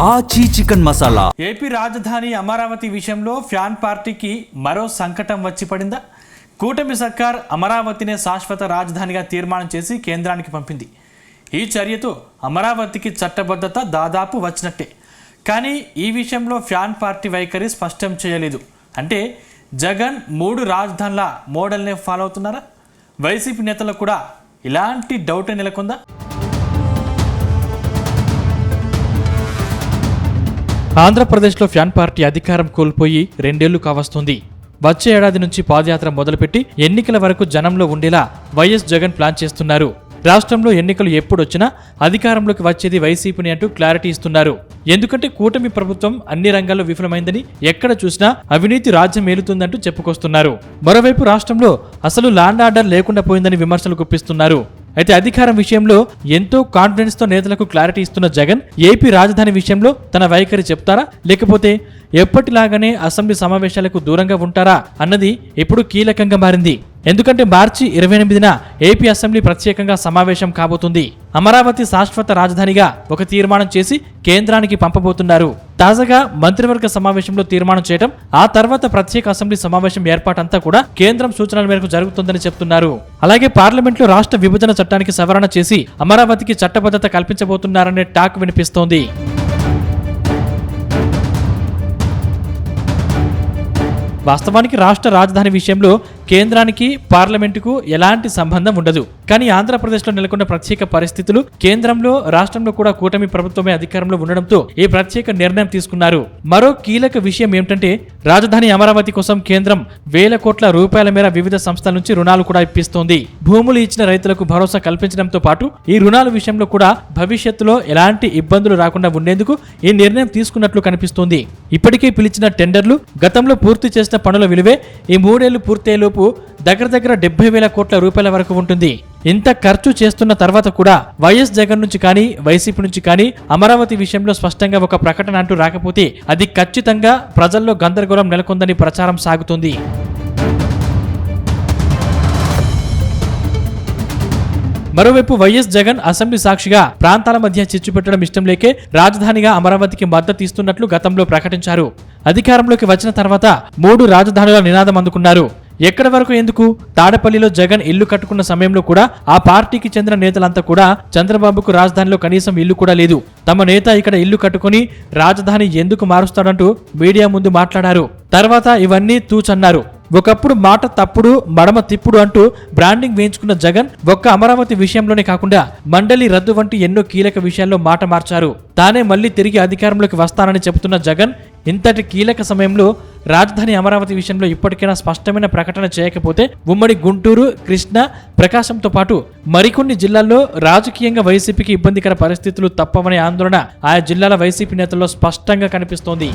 ఆచి chicken masala. AP రాజధాని అమరావతి విషయంలో ఫ్యాన్ పార్టీకి మరో సంకటం వచ్చి పడిందా? కూటమి సర్కార్ అమరావతినే శాశ్వత రాజధానిగా తీర్మానం చేసి కేంద్రానికి పంపింది. ఈ చర్యతో అమరావతికి చట్టబద్ధత దాదాపు వచ్చినట్టే. కానీ ఈ విషయంలో ఫ్యాన్ పార్టీ వైఖరి స్పష్టం చేయలేదు. అంటే జగన్ 3 రాజధానుల మోడల్నే ఫాలో అవుతున్నారా? వైసీపీ నేతలకు కూడా ఇలాంటి డౌట్ నెలకొందా? ఆంధ్రప్రదేశ్లో ఫ్యాన్ పార్టీ అధికారం కోల్పోయి 2 ఏళ్లు కావస్తుంది. వచ్చే ఏడాది నుంచి పాదయాత్ర మొదలుపెట్టి ఎన్నికల వరకు జనంలో ఉండేలా వైఎస్ జగన్ ప్లాన్ చేస్తున్నారు. రాష్ట్రంలో ఎన్నికలు ఎప్పుడొచ్చినా అధికారంలోకి వచ్చేది వైసీపీని అంటూ క్లారిటీ ఇస్తున్నారు. ఎందుకంటే కూటమి ప్రభుత్వం అన్ని రంగాల్లో విఫలమైందని, ఎక్కడ చూసినా అవినీతి రాజ్యం ఏలుతుందంటూ చెప్పుకొస్తున్నారు. మరోవైపు రాష్ట్రంలో అసలు ల్యాండ్ ఆర్డర్ లేకుండా పోయిందని విమర్శలు గుప్పిస్తున్నారు. అయితే అధికారం విషయంలో ఎంతో కాన్ఫిడెన్స్ తో నేతలకు క్లారిటీ ఇస్తున్న జగన్ ఏపీ రాజధాని విషయంలో తన వైఖరి చెప్తారా, లేకపోతే ఎప్పటిలాగానే అసెంబ్లీ సమావేశాలకు దూరంగా ఉంటారా అన్నది ఇప్పుడు కీలకంగా మారింది. ఎందుకంటే మార్చి 28న ఏపీ అసెంబ్లీ ప్రత్యేకంగా సమావేశం కాబోతుంది. అమరావతి శాశ్వత రాజధానిగా ఒక తీర్మానం చేసి కేంద్రానికి పంపబోతున్నారు. తాజాగా మంత్రివర్గ సమావేశంలో తీర్మానం చేయడం, ఆ తర్వాత ప్రత్యేక అసెంబ్లీ సమావేశం ఏర్పాటంతా కూడా కేంద్రం సూచనల మేరకు జరుగుతుందని చెప్తున్నారు. అలాగే పార్లమెంట్లో రాష్ట్ర విభజన చట్టానికి సవరణ చేసి అమరావతికి చట్టబద్ధత కల్పించబోతున్నారనే టాక్ వినిపిస్తోంది. వాస్తవానికి రాష్ట్ర రాజధాని విషయంలో కేంద్రానికి పార్లమెంటుకు ఎలాంటి సంబంధం ఉండదు. కానీ ఆంధ్రప్రదేశ్లో నెలకొన్న ప్రత్యేక పరిస్థితులు, కేంద్రంలో రాష్ట్రంలో కూడా కూటమి ప్రభుత్వమే అధికారంలో ఉండడంతో ఈ ప్రత్యేక నిర్ణయం తీసుకున్నారు. మరో కీలక విషయం ఏమిటంటే రాజధాని అమరావతి కోసం కేంద్రం వేల కోట్ల రూపాయల మేర వివిధ సంస్థల నుంచి రుణాలు కూడా ఇప్పిస్తోంది. భూములు ఇచ్చిన రైతులకు భరోసా కల్పించడంతో పాటు ఈ రుణాల విషయంలో కూడా భవిష్యత్తులో ఎలాంటి ఇబ్బందులు రాకుండా ఉండేందుకు ఈ నిర్ణయం తీసుకున్నట్లు కనిపిస్తోంది. ఇప్పటికే పిలిచిన టెండర్లు, గతంలో పూర్తి చేసిన పనుల విలువే ఈ 3 ఏళ్లు పూర్తయ్యేలోపు దగ్గర 70,000 కోట్ల రూపాయల వరకు ఉంటుంది. ఇంత ఖర్చు చేస్తున్న తర్వాత కూడా వైఎస్ జగన్ నుంచి కానీ వైసీపీ నుంచి కానీ అమరావతి విషయంలో స్పష్టంగా ఒక ప్రకటన అంటూ రాకపోతే అది ఖచ్చితంగా ప్రజల్లో గందరగోళం నెలకొందని ప్రచారం సాగుతుంది. మరోవైపు వైఎస్ జగన్ అసెంబ్లీ సాక్షిగా ప్రాంతాల మధ్య చిచ్చు పెట్టడం ఇష్టం లేకే రాజధానిగా అమరావతికి మద్దతు ఇస్తున్నట్లు గతంలో ప్రకటించారు. అధికారంలోకి వచ్చిన తర్వాత 3 రాజధానుల నినాదం అందుకున్నారు. ఎక్కడి వరకు ఎందుకు? తాడపల్లిలో జగన్ ఇల్లు కట్టుకున్న సమయంలో కూడా ఆ పార్టీకి చెందిన నేతలంతా కూడా చంద్రబాబుకు రాజధానిలో కనీసం ఇల్లు కూడా లేదు, తమ నేత ఇక్కడ ఇల్లు కట్టుకుని రాజధాని ఎందుకు మారుస్తాడంటూ మీడియా ముందు మాట్లాడారు. తర్వాత ఇవన్నీ తూచన్నారు. ఒకప్పుడు మాట తప్పుడు మడమ తిప్పుడు అంటూ బ్రాండింగ్ వేయించుకున్న జగన్ ఒక్క అమరావతి విషయంలోనే కాకుండా మండలి రద్దు వంటి ఎన్నో కీలక విషయాల్లో మాట మార్చారు. తానే మళ్లీ తిరిగి అధికారంలోకి వస్తానని చెబుతున్న జగన్ ఇంతటి కీలక సమయంలో రాజధాని అమరావతి విషయంలో ఇప్పటికైనా స్పష్టమైన ప్రకటన చేయకపోతే ఉమ్మడి గుంటూరు, కృష్ణా, ప్రకాశంతో పాటు మరికొన్ని జిల్లాల్లో రాజకీయంగా వైసీపీకి ఇబ్బందికర పరిస్థితులు తప్పవనే ఆందోళన ఆయా జిల్లాల వైసీపీ నేతల్లో స్పష్టంగా కనిపిస్తోంది.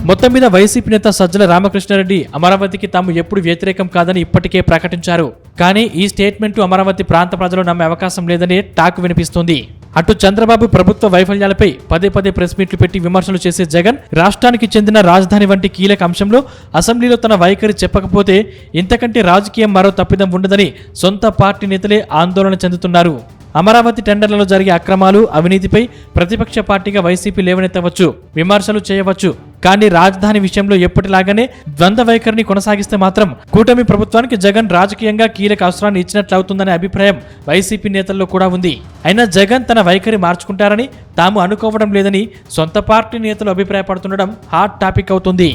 మొత్తం మీద వైసీపీ నేత సజ్జల రామకృష్ణారెడ్డి అమరావతికి తాము ఎప్పుడు వ్యతిరేకం కాదని ఇప్పటికే ప్రకటించారు. కానీ ఈ స్టేట్మెంట్ అమరావతి ప్రాంత ప్రజలు నమ్మే అవకాశం లేదని టాక్ వినిపిస్తోంది. అటు చంద్రబాబు ప్రభుత్వ వైఫల్యాలపై పదే ప్రెస్ మీట్లు పెట్టి విమర్శలు చేసే జగన్ రాష్ట్రానికి చెందిన రాజధాని వంటి కీలక అంశంలో అసెంబ్లీలో తన వైఖరి చెప్పకపోతే ఇంతకంటే రాజకీయం మరో తప్పిదం ఉండదని సొంత పార్టీ నేతలే ఆందోళన చెందుతున్నారు. అమరావతి టెండర్లలో జరిగే అక్రమాలు, అవినీతిపై ప్రతిపక్ష పార్టీగా వైసీపీ లేవనెత్తవచ్చు, విమర్శలు చేయవచ్చు. కానీ రాజధాని విషయంలో ఎప్పటిలాగానే ద్వంద్వ వైఖరిని కొనసాగిస్తే మాత్రం కూటమి ప్రభుత్వానికి జగన్ రాజకీయంగా కీలక అవసరాన్ని ఇచ్చినట్లవుతుందనే అభిప్రాయం వైసీపీ నేతల్లో కూడా ఉంది. అయినా జగన్ తన వైఖరి మార్చుకుంటారని తాము అనుకోవడం లేదని సొంత పార్టీ నేతలు అభిప్రాయపడుతుండడం హాట్ టాపిక్ అవుతుంది.